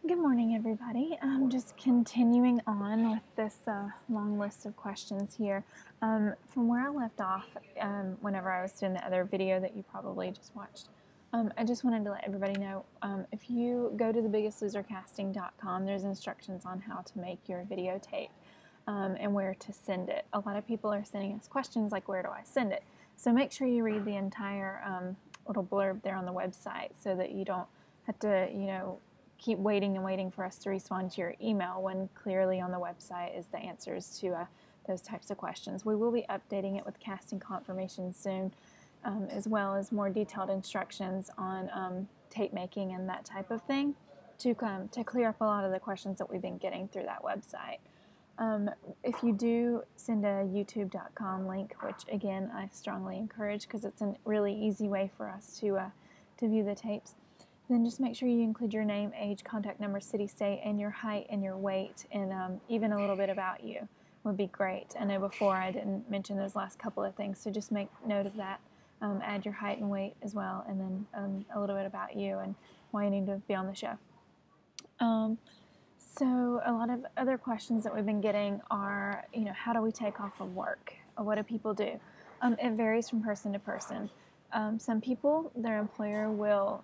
Good morning, everybody. Just continuing on with this long list of questions here. From where I left off, whenever I was doing the other video that you probably just watched, I just wanted to let everybody know, if you go to thebiggestlosercasting.com, there's instructions on how to make your videotape and where to send it. A lot of people are sending us questions like, where do I send it? So make sure you read the entire little blurb there on the website so that you don't have to, keep waiting and waiting for us to respond to your email when clearly on the website is the answers to those types of questions. We will be updating it with casting confirmation soon, as well as more detailed instructions on tape making and that type of thing to clear up a lot of the questions that we've been getting through that website. If you do send a youtube.com link, which again I strongly encourage because it's a really easy way for us to view the tapes, then just make sure you include your name, age, contact number, city, state, and your height and your weight, and even a little bit about you would be great. I know before I didn't mention those last couple of things, so just make note of that. Add your height and weight as well, and then a little bit about you and why you need to be on the show. So a lot of other questions that we've been getting are, how do we take off of work? Or what do people do? It varies from person to person. Some people, their employer will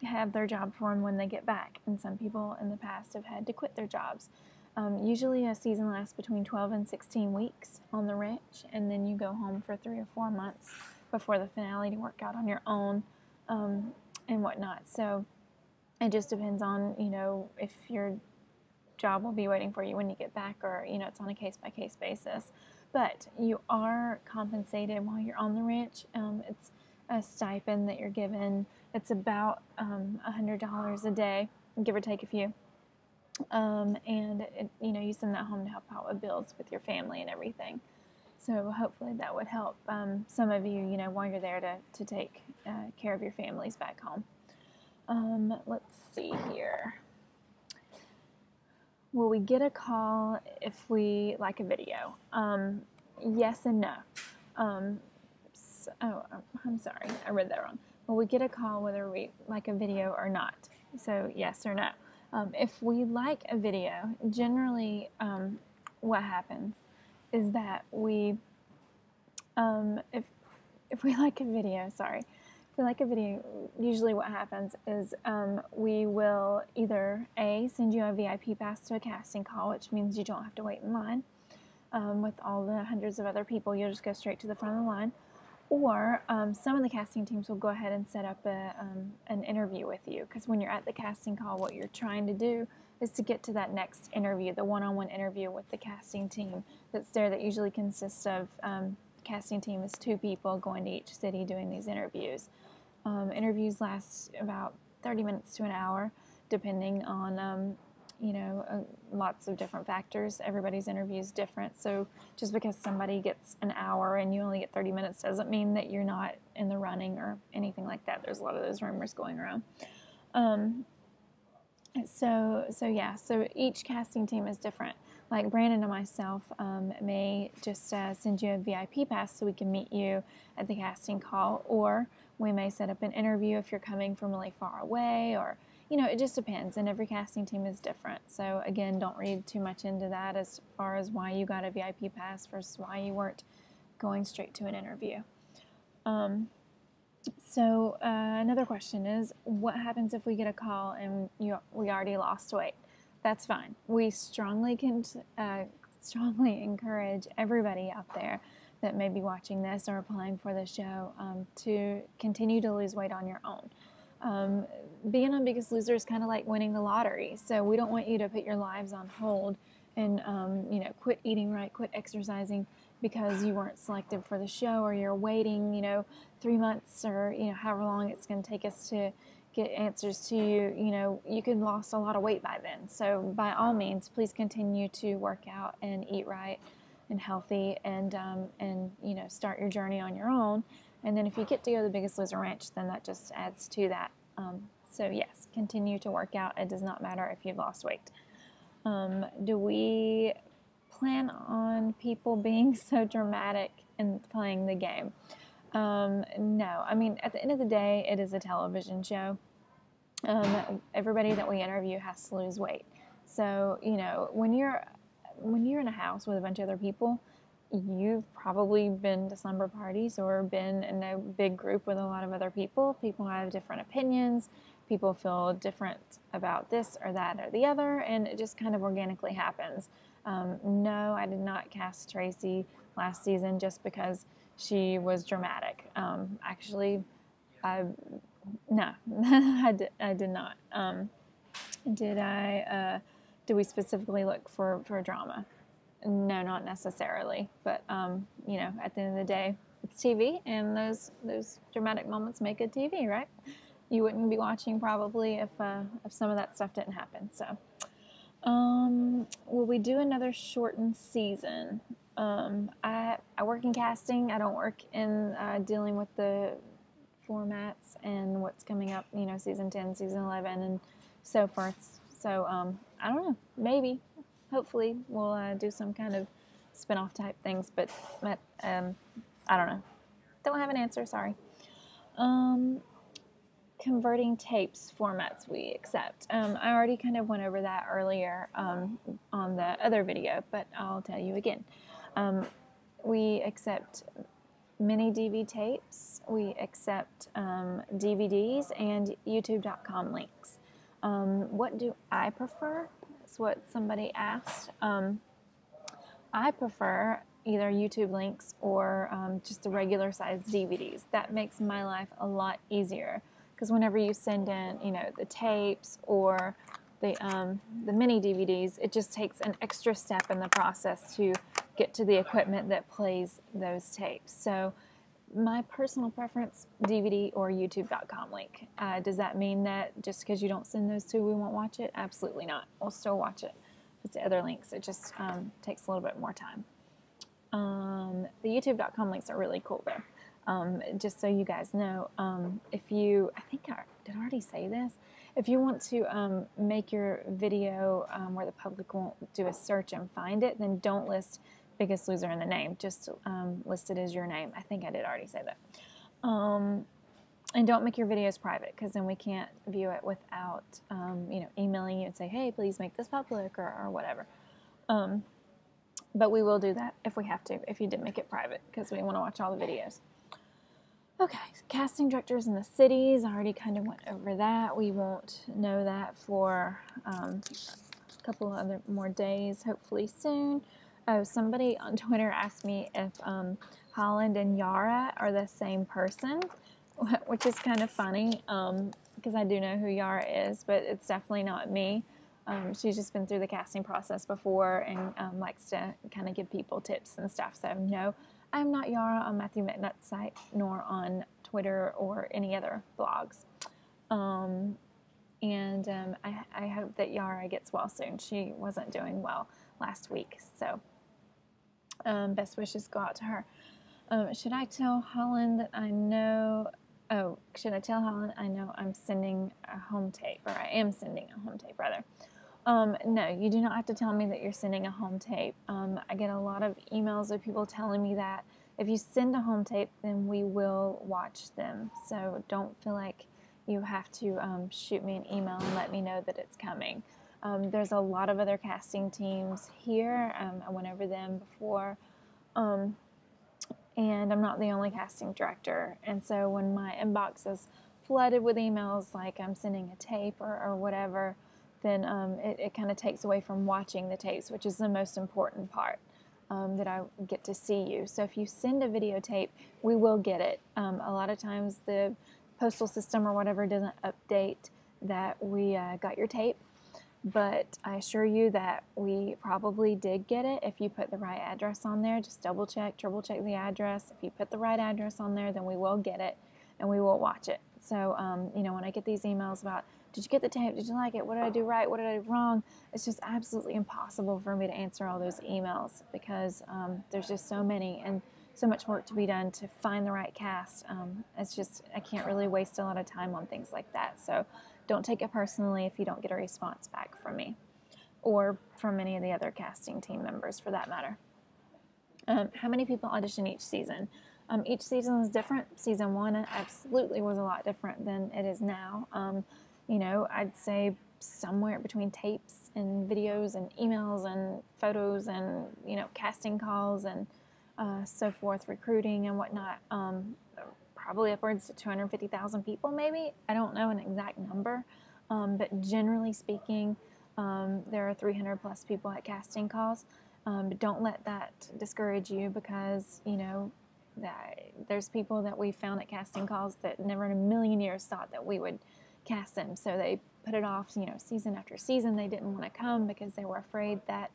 have their job for them when they get back, and some people in the past have had to quit their jobs. Usually a season lasts between 12 and 16 weeks on the ranch, and then you go home for 3 or 4 months before the finale to work out on your own and whatnot. So it just depends on, if your job will be waiting for you when you get back, or, it's on a case-by-case basis. But you are compensated while you're on the ranch. It's a stipend that you're given. It's about $100 a day, give or take a few. And you send that home to help out with bills with your family and everything. So hopefully that would help some of you, while you're there to take care of your families back home. Let's see here. Will we get a call if we like a video? Yes and no. I'm sorry, I read that wrong. Will we get a call whether we like a video or not? So yes or no. If we like a video, generally what happens is that if we like a video, if we like a video, usually what happens is we will either send you a VIP pass to a casting call, which means you don't have to wait in line with all the hundreds of other people. You'll just go straight to the front of the line. Or some of the casting teams will go ahead and set up an interview with you, because when you're at the casting call, what you're trying to do is to get to that next interview, the one-on-one interview with the casting team that's there, that usually consists of casting team is 2 people going to each city doing these interviews. Interviews last about 30 minutes to an hour, depending on lots of different factors. Everybody's interview is different, so just because somebody gets an hour and you only get 30 minutes doesn't mean that you're not in the running or anything like that. There's a lot of those rumors going around. So each casting team is different. Like Brandon and myself may just send you a VIP pass so we can meet you at the casting call, or we may set up an interview if you're coming from really far away, or it just depends, and every casting team is different. So again, don't read too much into that as far as why you got a VIP pass versus why you weren't going straight to an interview. Another question is, what happens if we get a call and we already lost weight? That's fine. We strongly encourage everybody out there that may be watching this or applying for the show to continue to lose weight on your own. Being on Biggest Loser is kind of like winning the lottery, so we don't want you to put your lives on hold and quit eating right, quit exercising because you weren't selected for the show, or you're waiting 3 months, or however long it's going to take us to get answers to you. You could lost a lot of weight by then. So by all means, please continue to work out and eat right and healthy, and start your journey on your own. And then if you get to go to the Biggest Loser Ranch, then that just adds to that. So yes, continue to work out. It does not matter if you've lost weight. Do we plan on people being so dramatic in playing the game? No. I mean, at the end of the day, it is a television show. Everybody that we interview has to lose weight. So, you know, when you're in a house with a bunch of other people, you've probably been to slumber parties or been in a big group with a lot of other people. People have different opinions. People feel different about this or that or the other, and it just kind of organically happens. No, I did not cast Tracy last season just because she was dramatic. Actually, no, I did not. Did I? Did we specifically look for drama? No, not necessarily. But you know, at the end of the day, it's TV, and those dramatic moments make good TV, right? You wouldn't be watching probably if some of that stuff didn't happen. So, will we do another shortened season? I work in casting. I don't work in dealing with the formats and what's coming up, you know, season 10, season 11, and so forth. So, I don't know. Maybe, hopefully, we'll do some kind of spin-off type things, but I don't know. Don't have an answer, sorry. Converting tapes formats we accept. I already kind of went over that earlier on the other video, but I'll tell you again. We accept mini DV tapes, we accept DVDs, and YouTube.com links. What do I prefer? That's what somebody asked. I prefer either YouTube links or just the regular size DVDs. That makes my life a lot easier, because whenever you send in, you know, the tapes or the mini DVDs, it just takes an extra step in the process to get to the equipment that plays those tapes. So my personal preference, DVD or YouTube.com link. Does that mean that just because you don't send those two, we won't watch it? Absolutely not. We'll still watch it. If it's the other links, it just takes a little bit more time. The YouTube.com links are really cool though. Just so you guys know, if you, did I already say this? If you want to make your video where the public won't do a search and find it, then don't list Biggest Loser in the name. Just list it as your name. I think I did already say that. And don't make your videos private, because then we can't view it without you know, emailing you and say, hey, please make this public or whatever. But we will do that if we have to, if you did make it private, because we want to watch all the videos. Okay, so casting directors in the cities. I already kind of went over that. We won't know that for a couple of other more days, hopefully soon. Oh, somebody on Twitter asked me if Holland and Yara are the same person, which is kind of funny, because I do know who Yara is, but it's definitely not me. She's just been through the casting process before and likes to kind of give people tips and stuff. So no, I'm not Yara on Matthew McNutt's site, nor on Twitter or any other blogs. I hope that Yara gets well soon. She wasn't doing well last week, so best wishes go out to her. Should I tell Holland that I know? Oh, should I tell Holland I know I'm sending a home tape, or I am sending a home tape rather? No, you do not have to tell me that you're sending a home tape. I get a lot of emails of people telling me that if you send a home tape, then we will watch them. So don't feel like you have to shoot me an email and let me know that it's coming. There's a lot of other casting teams here. I went over them before. And I'm not the only casting director. And so when my inbox is flooded with emails like I'm sending a tape or whatever, then it kind of takes away from watching the tapes, which is the most important part, that I get to see you. So if you send a videotape, we will get it. A lot of times the postal system or whatever doesn't update that we got your tape, but I assure you that we probably did get it. If you put the right address on there, just double check, triple check the address. If you put the right address on there, then we will get it and we will watch it. So, you know, when I get these emails about, did you get the tape? Did you like it? What did I do right? What did I do wrong? It's just absolutely impossible for me to answer all those emails because there's just so many and so much work to be done to find the right cast. It's just, I can't really waste a lot of time on things like that. So don't take it personally if you don't get a response back from me or from any of the other casting team members for that matter. How many people audition each season? Each season is different. Season 1 absolutely was a lot different than it is now. you know, I'd say somewhere between tapes and videos and emails and photos and, you know, casting calls and so forth, recruiting and whatnot. Probably upwards to 250,000 people, maybe. I don't know an exact number, but generally speaking, there are 300 plus people at casting calls. But don't let that discourage you, because, you know, that there's people that we found at casting calls that never in a million years thought that we would cast them. So they put it off, you know, season after season. They didn't want to come because they were afraid that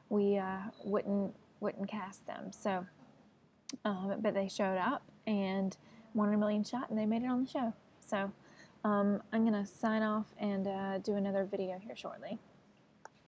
we wouldn't cast them. So, but they showed up and wanted a million shot, and they made it on the show. So I'm gonna sign off and do another video here shortly.